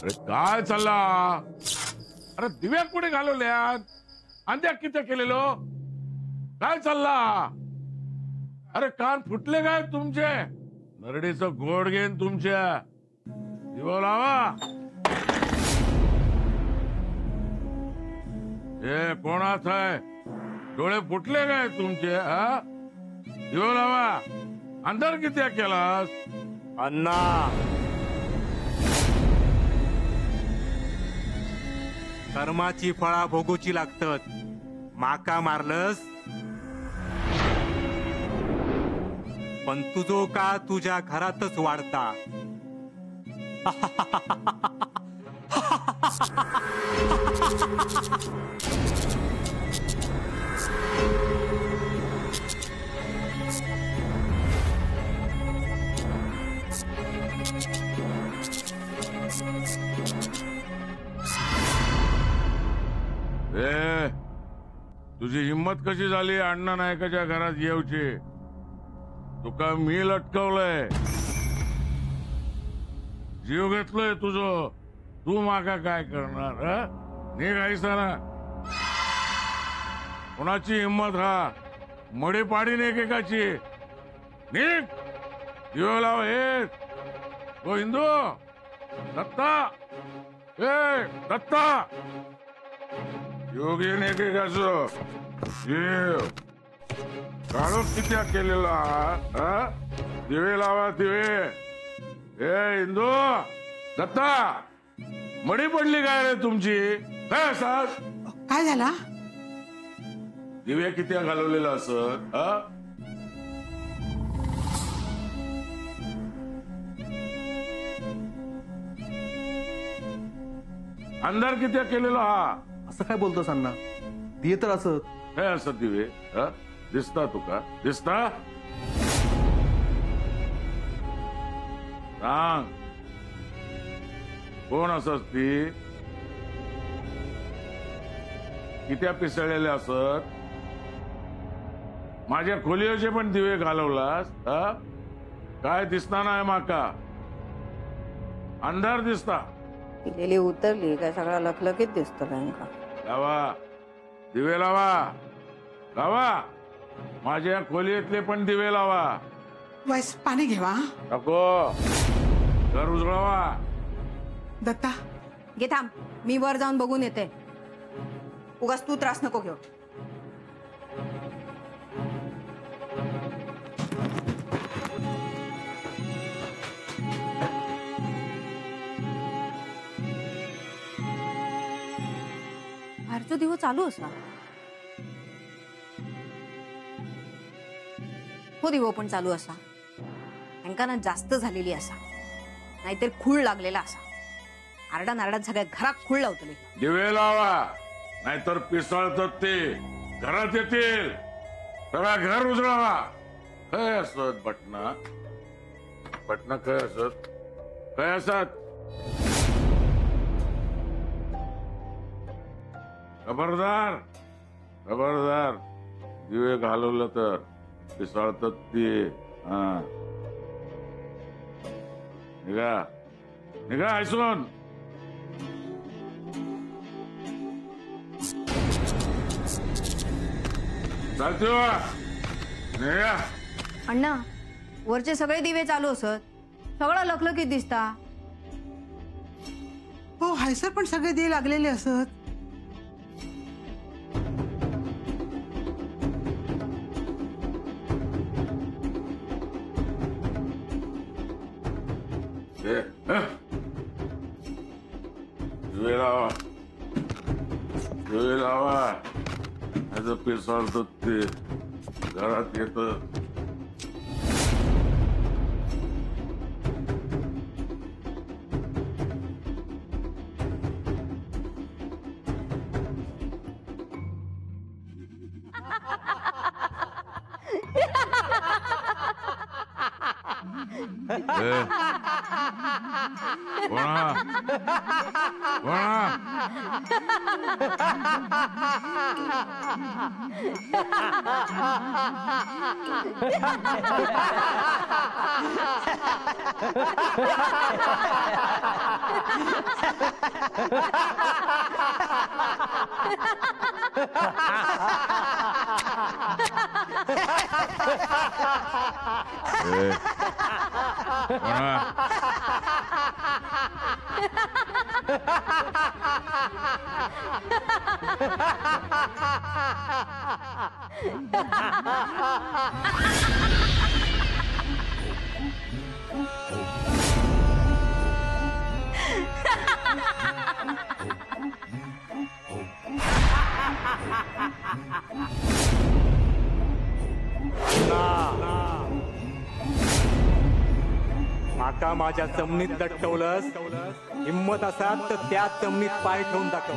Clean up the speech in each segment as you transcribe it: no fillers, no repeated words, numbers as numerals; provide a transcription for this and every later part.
अरे काय चालला? अरे दिव्या कुठे घालवल्यात? अंध्या किती केलेलो? काय चालला? अरे कान फुटले काय तुमचे? नरडीचं गोड घेन तुमच्या. दिवा लावा. हे कोणाच आहे? डोळे फुटले काय तुमचे? हा, दिवा लावा. अंधार किती केलास? अण्णा कर्माची फळा भोगूची लागतात. माका मारलस पण तुझो का तुझ्या घरातच वाढता. ए, तुझी हिम्मत कशी झाली अण्णा नायकाच्या घरात येऊची? तुका मी लटकवलंय, जीव घेतलोय तुझं. तू मागा काय करणार? निघायचा ना. कोणाची हिम्मत हा? मडी पाडीन एकेकाची. निघ. दिवा लाव. हे तो हिंदू दत्ता. ए दत्ता, योगी एकेकाचं जीव काढून किती केलेला? दिवे लावा दिवे. ए हिंदू दत्ता, मडी पडली काय रे तुमची? काय असाच? काय झाला? दिवे किती घालवलेला असत? अंधार किती केलेला? हा असं काय बोलतोस अण्णा? दिये तर असत. काय असत दिवे? दिसता तुका? दिसता? सांग कोण असत ती? कित्या पिसळलेले असत? माझ्या खोलीचे पण दिवे घालवलास? काय दिसना नाही माका? अंधार दिसता. पिलेली उतरली काय सगळा लखलखीत दिसतो बँका. लावा दिवे लावा. लावा. माझ्या खोलीतले पण दिवे लावा. वैस पाणी घेवा. नको. घर उजळवा. दत्ता घे थांब, मी वर जाऊन बघून येते. उगाच तू त्रास नको घेऊ. बाहेरचा दिवा चालू असा. हो दिवो पण चालू असा. ना जास्त झालेली असा, नाहीतर खूळ लागलेला असा. आरडा नारडात सगळ्या घरात खूळ लावतले. दिवे लावा, नाहीतर पिसळतात ते. घरात येतील. सगळा घर उजळावा. काय असत बटना? बटना काय असत? काय असत? खबरदार. खबरदार. दिवे घालवलं तर पिसळतात ते. निघा. निघा ऐसून. चालतो. निघा. अण्णा, वरचे सगळे दिवे चालू असत. सगळं लखलखीत दिसता. हो हायसर पण सगळे दिवे लागलेले असत. दिवे लावा. दिवे लावा. पिसळतात ते. घरात येत. कोणा? कोणा? ए, कोणा? माका माझ्या जमिनीत दटवलंस, हिम्मत असाल तर त्या जमिनीत पाय ठेवून दाखव.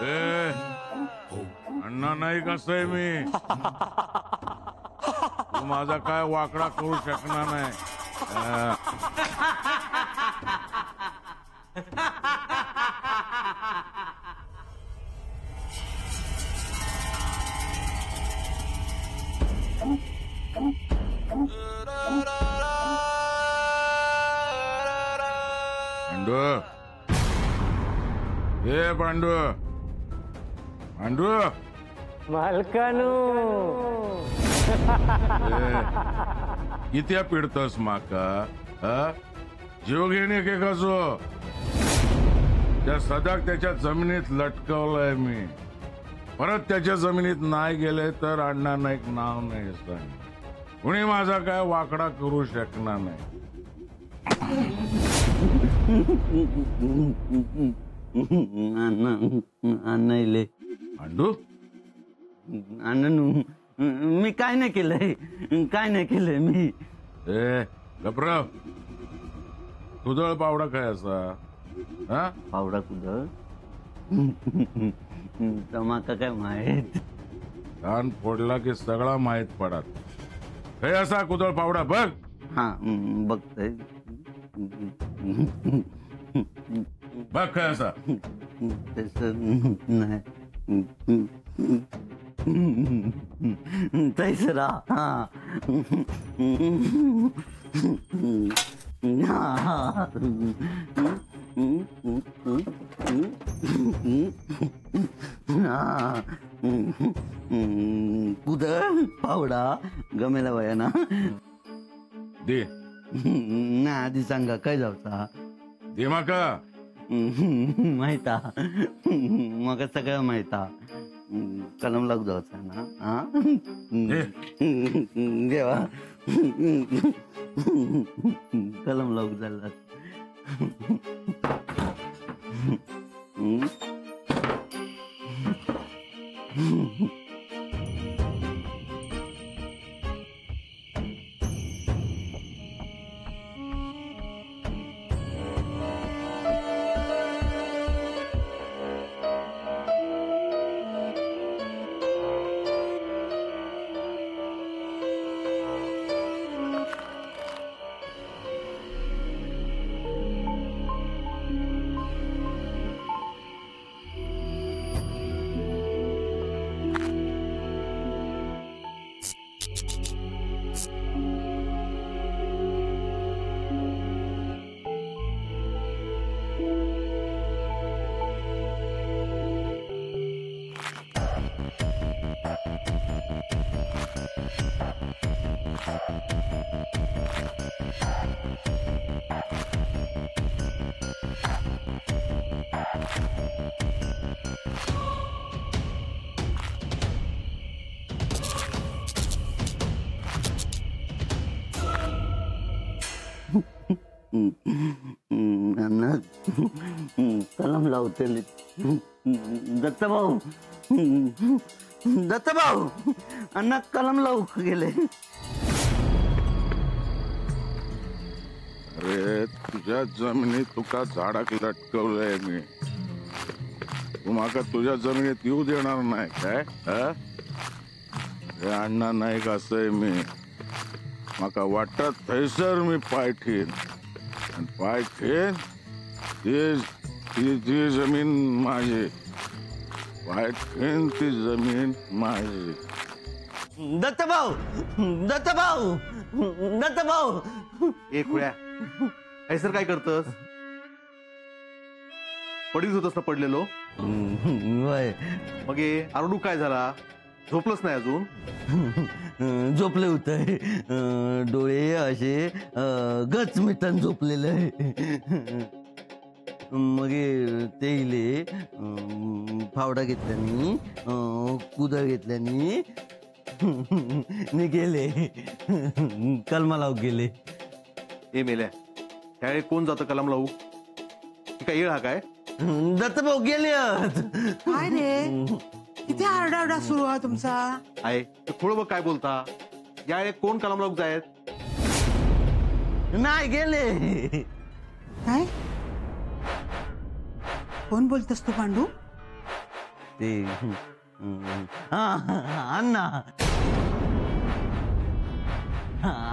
ए, अण्णा नाही कसं आहे मी. तू माझा काय वाकडा करू शकणार नाही. पांडू, ए पांडू, पांडू, मालकानू किती पिडतस माका? जीव घेणे के कसो? त्या सदाक त्याच्या जमिनीत लटकवलंय मी. परत त्याच्या जमिनीत नाही गेले तर अण्णा नाईक नाव नाही सांग. कुणी माझा काय वाकडा करू शकणार नाही. आणले पांडू, आणू मी काय नाही केलंय, काय नाही केलंय मी. ए गप्र, कुदळ पावडा काय असा? हा, पावडा कुदळ तमाका काय माहित. कान फोडला की सगळा माहित पडत. हे असा कुदळ पावडा बघ. हा बघतोय. बघ काय असा. तसं नाही तैसरा. हा कुदळ पावडा गमेला वया ना. दे ना आधी सांगा काय जावचा. दे माका. माहिता मग सगळं माहिता. कलम लागू जावचा ना. हा देवा कलम लागू झाला. कलम लावते दत्तभाऊ. दत्तभाऊ अण्णा कलम लावू गेले. अरे तुझ्या जमिनीत तुका झाडाक लटकवलंय मी. तू माका तुझ्या जमिनीत येऊ देणार नाही काय? हे अण्णा नाही कसंय मी. माका वाटत थैसर मी पाय ठेन. पाय ठेन ती जमीन माझी. पाय ठेवीन ती जमीन माझी. दत्तभाऊ दत्तभाऊ दत्तभाऊ. ए खुळ्या, ऐसर काय करतस? पडीच होतस ना पडलेलो. वय मग हे आरडू काय झाला? झोपलंच नाही अजून? झोपले होते. डोळे असे गच मिटन झोपलेले. मग ते इले फावडा घेतल्यानी कुदळ घेतल्यानी नि गेले कलमा लावून गेले. ए मेल्या, त्यावेळी कोण जातं कलम लावू? ही काय येळ हा काय? दत्तभाऊ गेले. काय रे, किती आरडाओरडा सुरू आहे तुमचा? आहे थोडं बघ काय बोलता. यावेळी कोण कलम लावूक जायत? नाही गेले. काय कोण बोलतस तू पांडू? ते अण्णा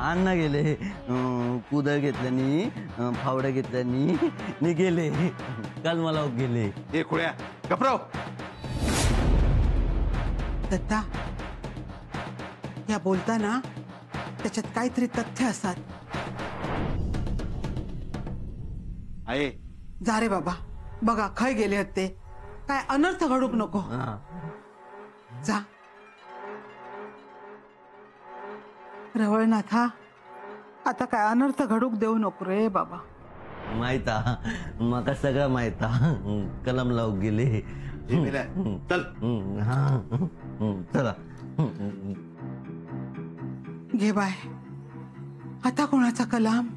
अण्णा गेले. कुदळ घेतल्यानी फावड्या घेतल्यानी नि गेले कलमा लावून गेले. ए खुळ्या, गपराव. दत्ता, या बोलताना त्याच्यात काहीतरी तथ्य असतात. आहे जा रे बाबा, बघा खय गेले आहेत ते. काय अनर्थ घडूक नको. जा. रवळनाथा, आता काय अनर्थ घडूक देऊ नको रे बाबा. माहिता माका सगळं माहिता. कलम लावून गेले. ए मेल्या, चल. चला. घे बाय, आता कोणाचा कलाम?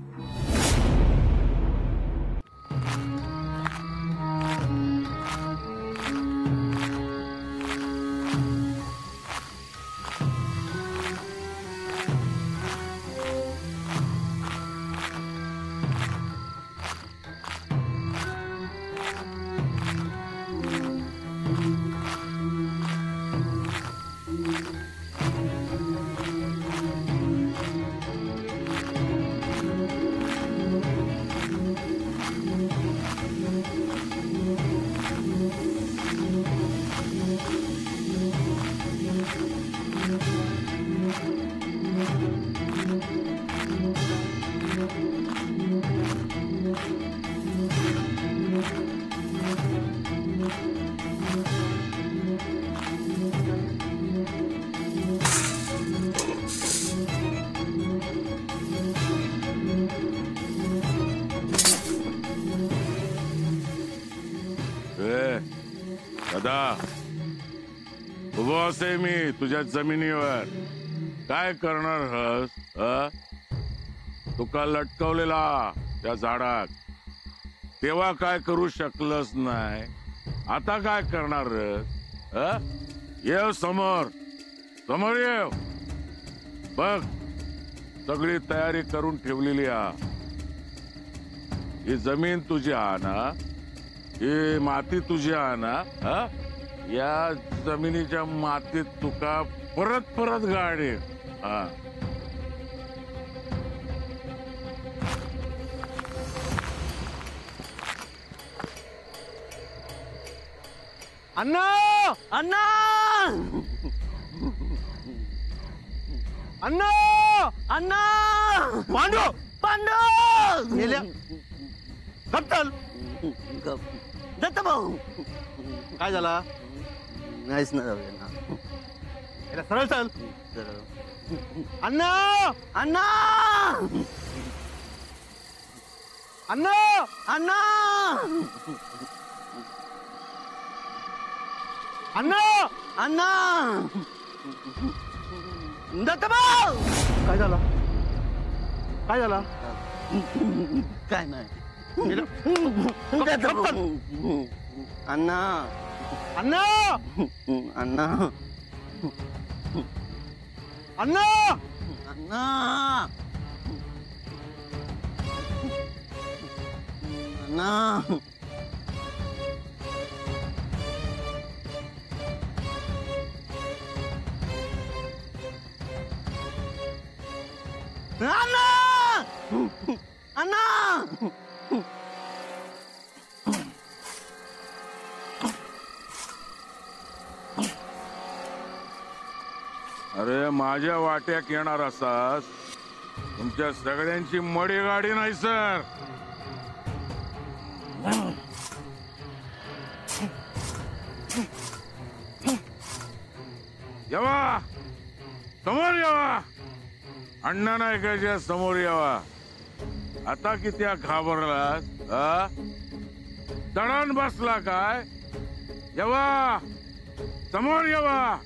दादा, उभो असे मी तुझ्या जमिनीवर. काय करणार हस? तुका लटकवलेला त्या झाडात तेव्हा काय करू शकलंच नाही. आता काय करणार? येव समोर, समोर येव. बघ, सगळी तयारी करून ठेवलेली आ. ही जमीन तुझी आ ना, ही माती तुझी आ ना. या जमिनीच्या मातीत तुका परत परत गाडी. अण्णा अण्णा अण्णा अण्णा पांडू पांडू गेल्या. गप चल. दत्तभाऊ काय झाला? नाहीच ना जाऊया ना. याला सरळ चल. अण्णा अण्णा अण्णा अण्णा अण्णा अण्णा दत्तभाऊ. काय झाला? काय झाला? काय नाही. दत्तभाऊ. अण्णा अण्णा अण्णा अण्णा अण्णा अण्णा अण्णा अण्णा अरे माझ्या वाट्यात येणार असास तुमच्या सगळ्यांची मडी गाडी नाही सर. यावा समोर यावा. अण्णा नायकाच्या समोर यावा. आता किती घाबरलास? दडान बसला काय? यावा समोर यावा.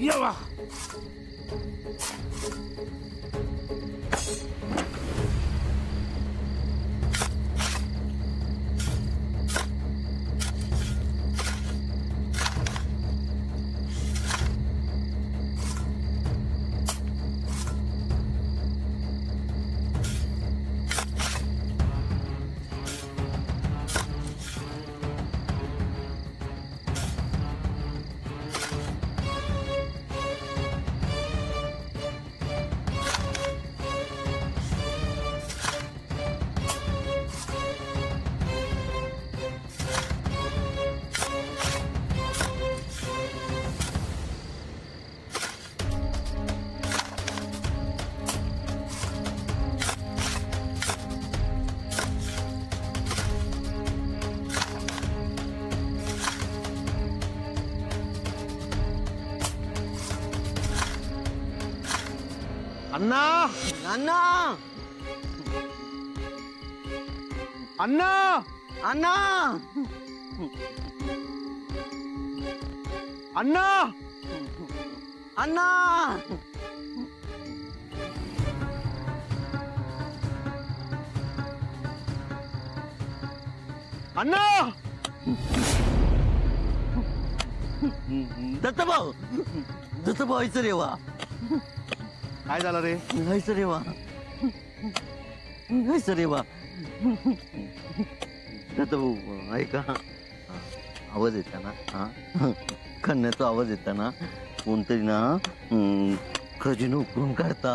यावा. अण्णा अण्णा अण्णा अण्णा अण्णा अण्णा अण्णा दत्तभाऊ दत्तभाऊ इथं रेवा. काय झालं रे? हायचं रेवा हायचं रेवा. दत्तभाऊ ऐका आवाज येता ना. हा खन्याचा आवाज येता ना कोणतरी ना खजिनो उकरून काढता.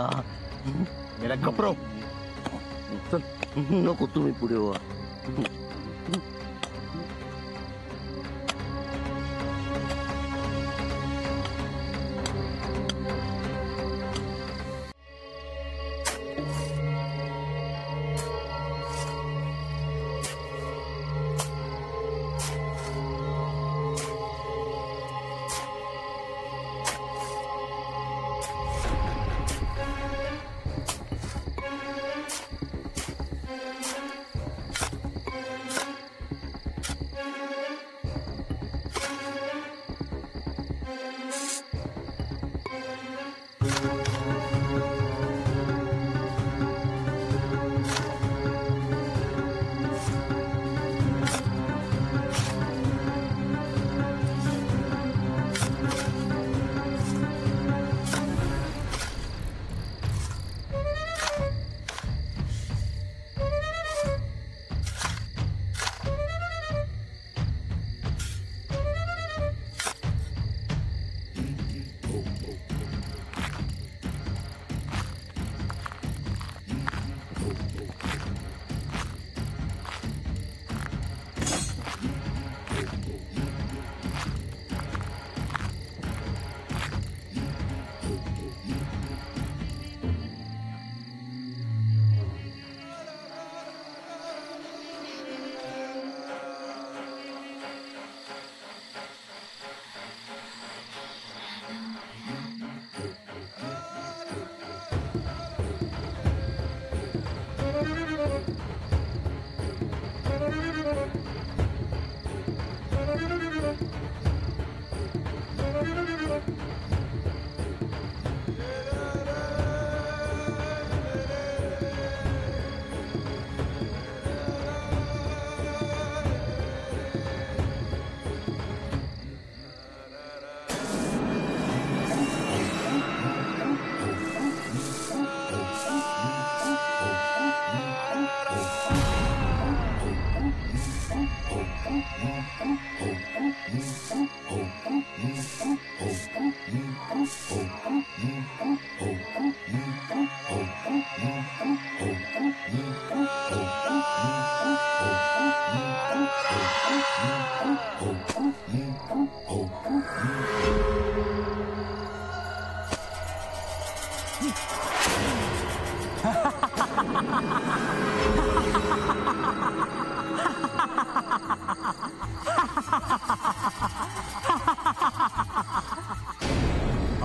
मेला घबराव. चल नको तुम्ही पुढे व्हा.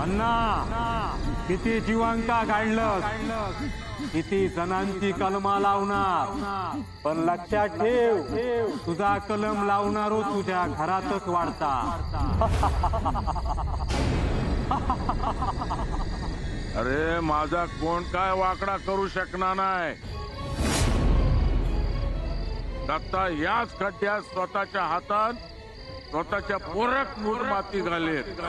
अण्णा किती जीवांका काढलं, किती जणांची कलमा लावणार, पण लक्षात ठेव तुझा कलम लावणारो तुझ्या घरातच वाढता. अरे माझा कोण काय वाकडा करू शकणार नाही. दत्ता याच खड्ड्यात स्वतःच्या हातात स्वतःच्या पोरक मूठ माती घालेत.